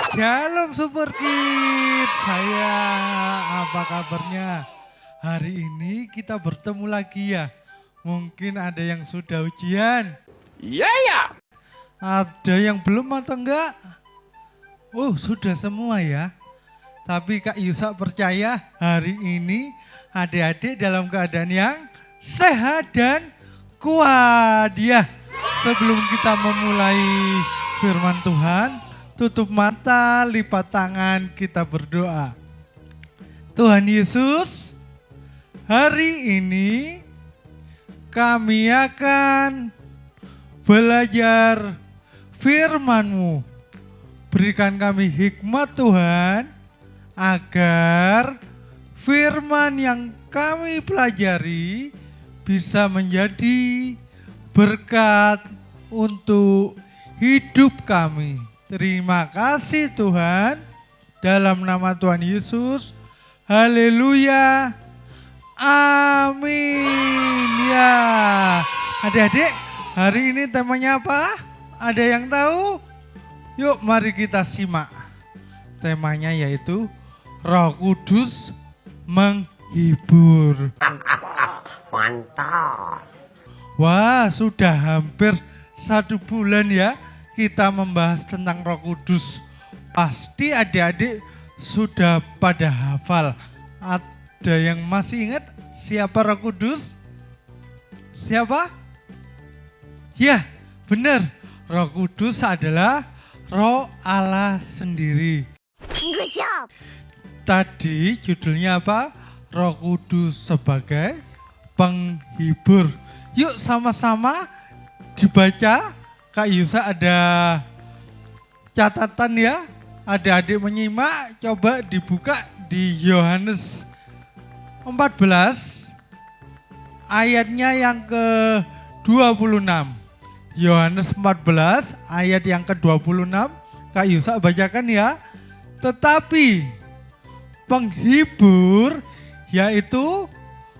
Shalom Super Kids, saya apa kabarnya? Hari ini kita bertemu lagi ya. Mungkin ada yang sudah ujian. Iya ya. Ada yang belum atau enggak? Oh sudah semua ya. Tapi Kak Yusak percaya hari ini adik-adik dalam keadaan yang sehat dan kuat ya. Sebelum kita memulai firman Tuhan, tutup mata, lipat tangan, kita berdoa. Tuhan Yesus, hari ini kami akan belajar firman-Mu. Berikan kami hikmat Tuhan, agar firman yang kami pelajari bisa menjadi berkat untuk hidup kami. Terima kasih Tuhan, dalam nama Tuhan Yesus, haleluya, amin ya. Adik-adik, hari ini temanya apa? Ada yang tahu? Yuk mari kita simak. Temanya yaitu Roh Kudus menghibur. Mantap. Wah, sudah hampir 1 bulan ya kita membahas tentang Roh Kudus. Pasti adik-adik sudah pada hafal. Ada yang masih ingat siapa Roh Kudus? Siapa? Ya, benar. Roh Kudus adalah Roh Allah sendiri. Good job. Tadi judulnya apa? Roh Kudus sebagai penghibur. Yuk sama-sama dibaca. Kak Yusa ada catatan ya. Adik-adik menyimak, coba dibuka di Yohanes 14 ayatnya yang ke-26. Yohanes 14 ayat yang ke-26. Kak Yusa bacakan ya. Tetapi penghibur yaitu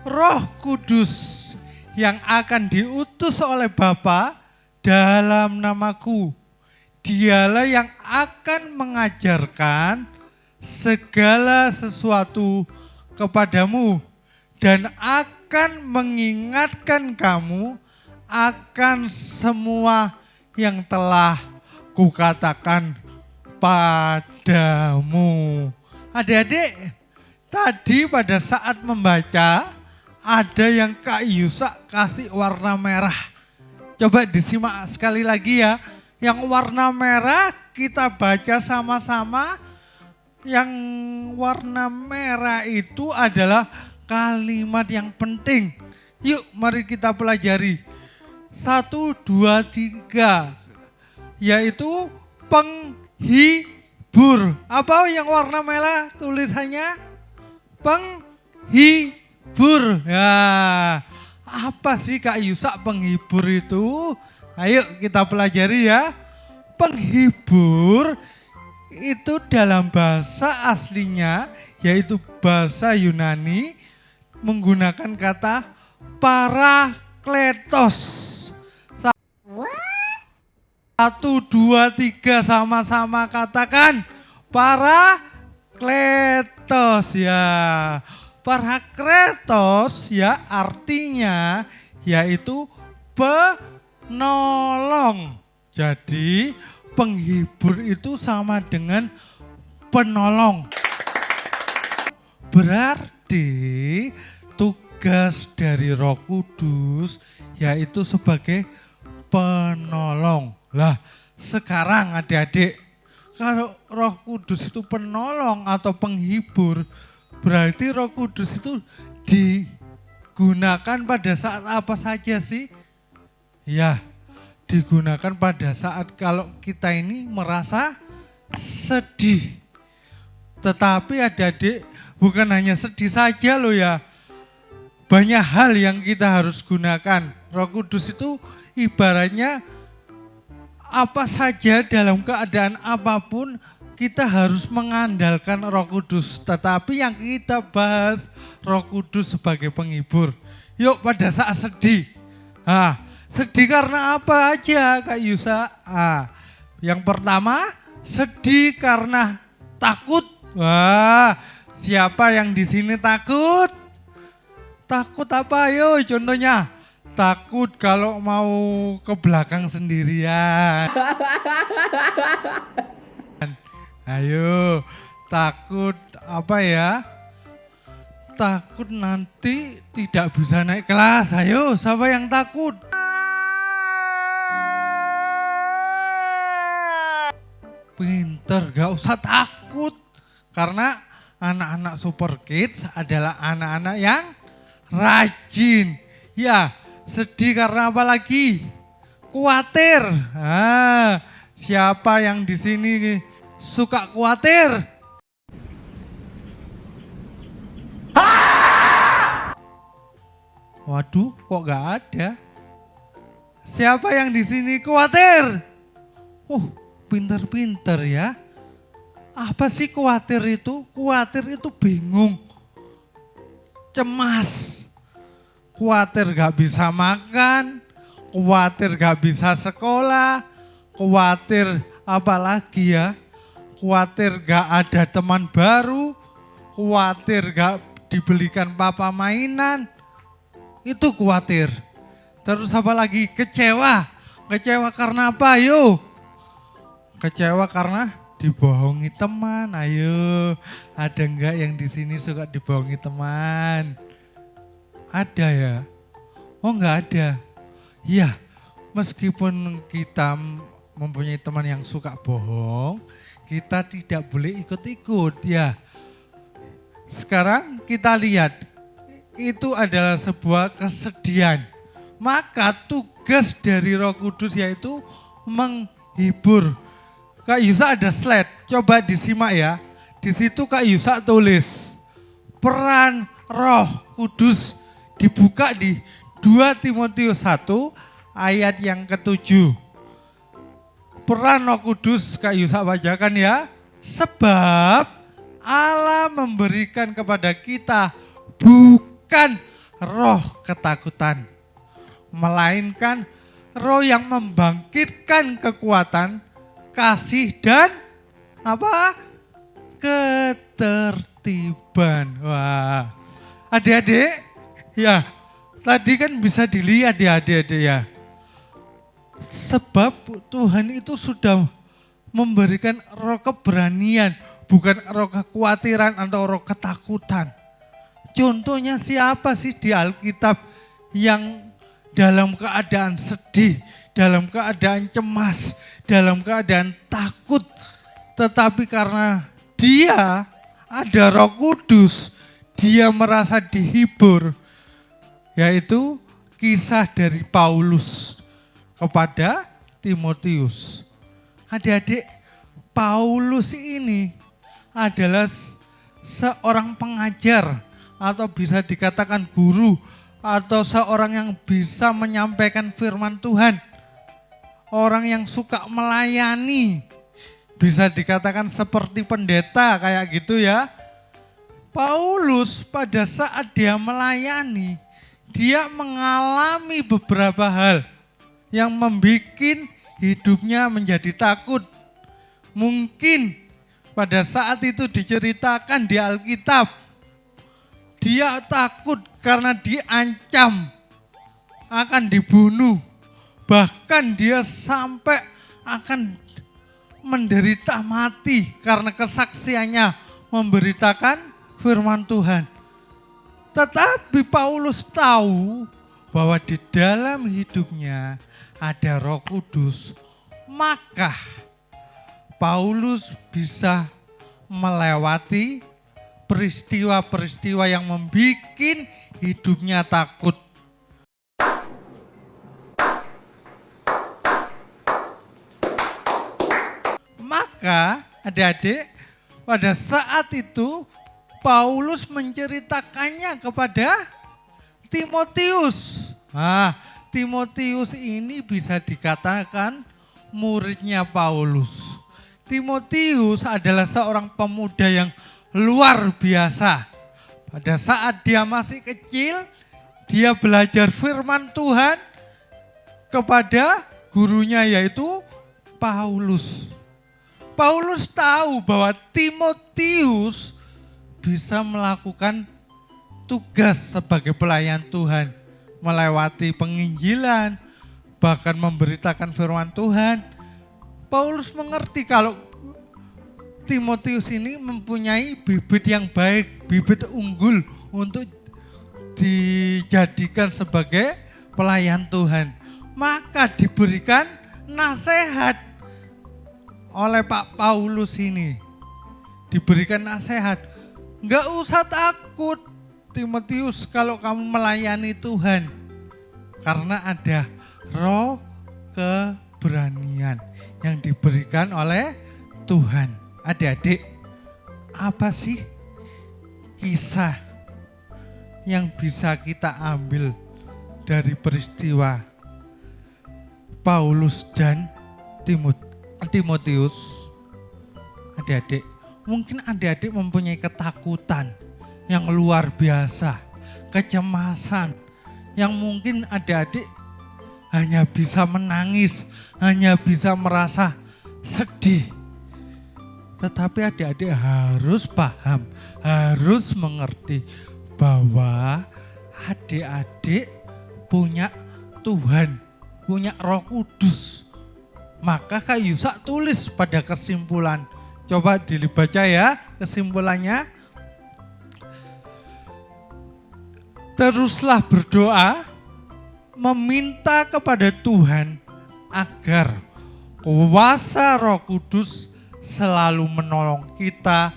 Roh Kudus yang akan diutus oleh Bapa dalam namaku. Dialah yang akan mengajarkan segala sesuatu kepadamu dan akan mengingatkan kamu akan semua yang telah kukatakan padamu. Adik-adik, tadi pada saat membaca ada yang Kak Yusak kasih warna merah. Coba disimak sekali lagi ya. Yang warna merah kita baca sama-sama. Yang warna merah itu adalah kalimat yang penting. Yuk mari kita pelajari. 1, 2, 3. Yaitu penghibur. Apa yang warna merah tulisannya? Penghibur. Ya, apa sih Kak Yusak penghibur itu? Ayo kita pelajari ya. Penghibur itu dalam bahasa aslinya yaitu bahasa Yunani menggunakan kata parakletos. 1, 2, 3 sama-sama katakan parakletos ya. Parakletos ya artinya yaitu penolong. Jadi penghibur itu sama dengan penolong. Berarti tugas dari Roh Kudus yaitu sebagai penolong. Lah, sekarang adik-adik, kalau Roh Kudus itu penolong atau penghibur, berarti Roh Kudus itu digunakan pada saat apa saja sih? Ya, digunakan pada saat kalau kita ini merasa sedih. Tetapi adik-adik bukan hanya sedih saja loh ya. Banyak hal yang kita harus gunakan. Roh Kudus itu ibaratnya apa saja dalam keadaan apapun kita harus mengandalkan Roh Kudus. Tetapi yang kita bahas Roh Kudus sebagai penghibur. Yuk pada saat sedih. Sedih karena apa aja Kak Yusa? Yang pertama, sedih karena takut. Wah, siapa yang di sini takut? Takut apa? Ayo contohnya. Takut kalau mau ke belakang sendirian. Ayo, takut apa ya? Takut nanti tidak bisa naik kelas. Ayo, siapa yang takut? Pinter, gak usah takut. Karena anak-anak Super Kids adalah anak-anak yang rajin. Ya, sedih karena apa lagi? Khawatir. Siapa yang di sini suka khawatir? Waduh, kok gak ada? Siapa yang di sini khawatir? Pinter-pinter ya. Apa sih khawatir itu? Khawatir itu bingung, cemas, khawatir gak bisa makan, khawatir gak bisa sekolah, khawatir apa lagi ya? Khawatir gak ada teman baru, khawatir gak dibelikan papa mainan, itu khawatir. Terus apa lagi? Kecewa. Kecewa karena apa? Ayo. Kecewa karena dibohongi teman. Ayo, ada enggak yang di sini suka dibohongi teman? Ada ya? Oh enggak ada. Ya, meskipun kita mempunyai teman yang suka bohong, kita tidak boleh ikut-ikut ya. Sekarang kita lihat, itu adalah sebuah kesedihan. Maka tugas dari Roh Kudus yaitu menghibur. Kak Yusa ada slide, coba disimak ya. Di situ Kak Yusa tulis peran Roh Kudus, dibuka di 2 Timotius 1 ayat yang ke-7. Peran Roh Kudus Kak Yusa bacakan ya. Sebab Allah memberikan kepada kita bukan roh ketakutan, melainkan roh yang membangkitkan kekuatan, kasih dan apa? Ketertiban. Wah, adik-adik ya, tadi kan bisa dilihat ya adik-adik ya. Sebab Tuhan itu sudah memberikan roh keberanian, bukan roh kekhawatiran atau roh ketakutan. Contohnya siapa sih di Alkitab yang dalam keadaan sedih, dalam keadaan cemas, dalam keadaan takut, tetapi karena dia ada Roh Kudus, dia merasa dihibur. Yaitu kisah dari Paulus kepada Timotius. Adik-adik, Paulus ini adalah seorang pengajar atau bisa dikatakan guru, atau seorang yang bisa menyampaikan firman Tuhan. Orang yang suka melayani, bisa dikatakan seperti pendeta kayak gitu ya. Paulus pada saat dia melayani, dia mengalami beberapa hal yang membuat hidupnya menjadi takut. Mungkin pada saat itu diceritakan di Alkitab, dia takut karena diancam akan dibunuh. Bahkan dia sampai akan menderita mati karena kesaksiannya memberitakan firman Tuhan. Tetapi Paulus tahu bahwa di dalam hidupnya ada Roh Kudus. Maka Paulus bisa melewati peristiwa-peristiwa yang membuat hidupnya takut. Maka adik-adik, pada saat itu Paulus menceritakannya kepada Timotius. Timotius ini bisa dikatakan muridnya Paulus. Timotius adalah seorang pemuda yang luar biasa. Pada saat dia masih kecil, dia belajar firman Tuhan kepada gurunya yaitu Paulus. Paulus tahu bahwa Timotius bisa melakukan tugas sebagai pelayan Tuhan, melewati penginjilan, bahkan memberitakan firman Tuhan. Paulus mengerti kalau Timotius ini mempunyai bibit yang baik, bibit unggul untuk dijadikan sebagai pelayan Tuhan. Maka diberikan nasihat oleh Pak Paulus ini. Diberikan nasihat, enggak usah takut Timotius kalau kamu melayani Tuhan. Karena ada roh keberanian yang diberikan oleh Tuhan. Adik-adik, apa sih kisah yang bisa kita ambil dari peristiwa Paulus dan Timotius? Adik-adik, mungkin adik-adik mempunyai ketakutan yang luar biasa, kecemasan yang mungkin adik-adik hanya bisa menangis, hanya bisa merasa sedih. Tetapi adik-adik harus paham, harus mengerti bahwa adik-adik punya Tuhan, punya Roh Kudus. Maka Kak Yusak tulis pada kesimpulan. Coba dibaca ya kesimpulannya. Teruslah berdoa, meminta kepada Tuhan agar kuasa Roh Kudus selalu menolong kita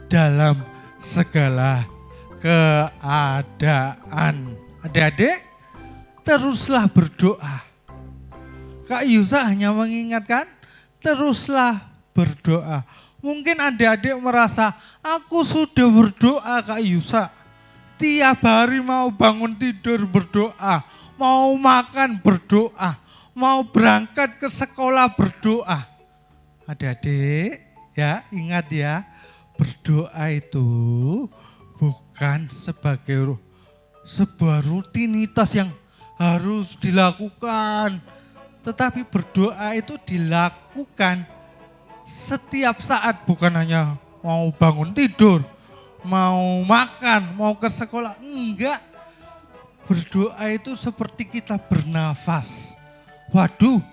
dalam segala keadaan. Adik-adik, teruslah berdoa. Kak Yusa hanya mengingatkan, teruslah berdoa. Mungkin adik-adik merasa, aku sudah berdoa Kak Yusa. Tiap hari mau bangun tidur berdoa, mau makan berdoa, mau berangkat ke sekolah berdoa. Adik-adik, ya ingat ya, berdoa itu bukan sebagai sebuah rutinitas yang harus dilakukan. Tetapi berdoa itu dilakukan setiap saat, bukan hanya mau bangun tidur, mau makan, mau ke sekolah. Enggak, berdoa itu seperti kita bernafas. Waduh,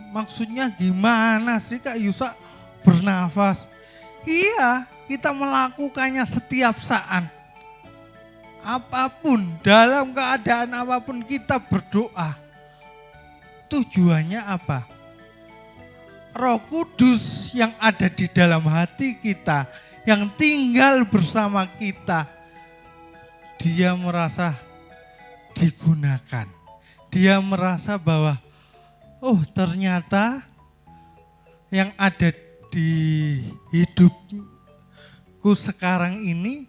maksudnya gimana sih Kak Yusa bernafas? Iya, kita melakukannya setiap saat. Apapun, dalam keadaan apapun kita berdoa. Tujuannya apa? Roh Kudus yang ada di dalam hati kita, yang tinggal bersama kita, dia merasa digunakan. Dia merasa bahwa oh ternyata yang ada di hidupku sekarang ini,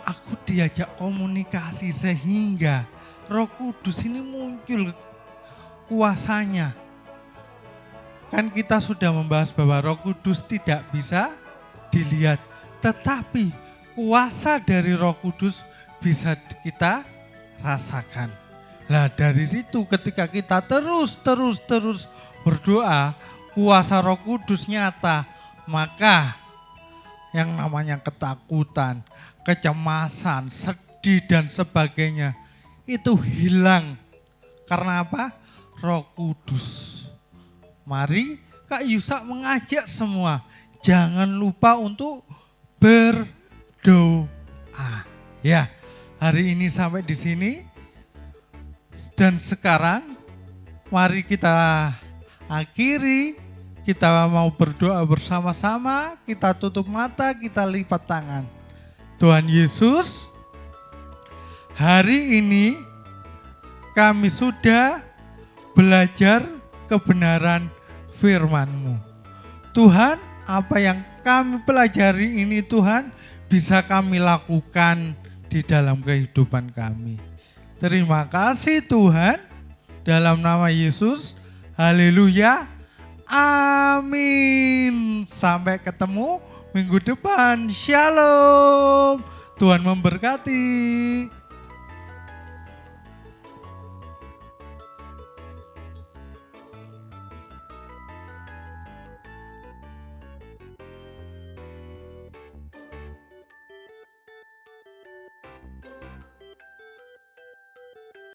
aku diajak komunikasi sehingga Roh Kudus ini muncul kuasanya. Kan kita sudah membahas bahwa Roh Kudus tidak bisa dilihat, tetapi kuasa dari Roh Kudus bisa kita rasakan. Nah dari situ ketika kita terus berdoa, kuasa Roh Kudus nyata, maka yang namanya ketakutan, kecemasan, sedih dan sebagainya itu hilang. Karena apa? Roh Kudus. Mari Kak Yusak mengajak semua, jangan lupa untuk berdoa. Ya, hari ini sampai di sini. Dan sekarang mari kita akhiri, kita mau berdoa bersama-sama, kita tutup mata, kita lipat tangan. Tuhan Yesus, hari ini kami sudah belajar kebenaran firman-Mu. Tuhan, apa yang kami pelajari ini Tuhan bisa kami lakukan di dalam kehidupan kami. Terima kasih Tuhan, dalam nama Yesus, haleluya, amin. Sampai ketemu minggu depan, shalom. Tuhan memberkati.